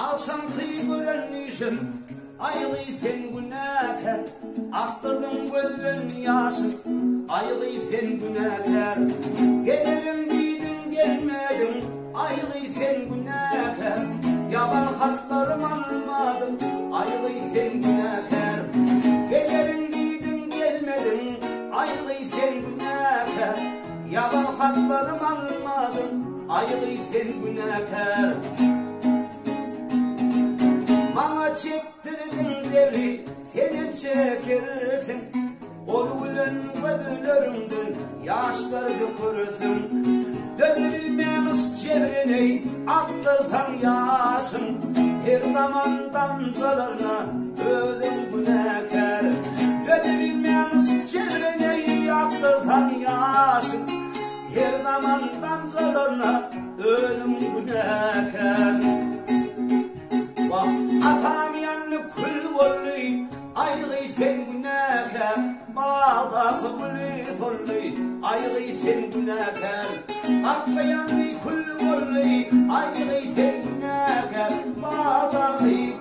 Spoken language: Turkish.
Alsam kıy görenmişim, aylı sen günahkar. Aktırdım gözün yaşın, aylı sen günahkar. Gelirim deydin gelmedin, aylı sen günahkar. Yalan hatlarım almadım, aylı sen günahkar. Gelirim deydin gelmedin, aylı sen günahkar. Yalan hatlarım almadım, aylı sen günahkar. Bana çektirdin devri, senin çekersin. Ol gülen gözlerimden yaşlar dökürsün. Dönebilmemiz çevreni aktırsan yaşın. Her zaman damzalarına ölüm günahkar. Dönebilmemiz çevreni aktırsan yaşın. Her zaman damzalarına ölüm günahkar. Atamayanlı kul volli, aylı sen günahkar. Bağda kıbli volli, aylı sen günahkar. Atmayanlı kul volli, aylı sen günahkar. Bağda kıbli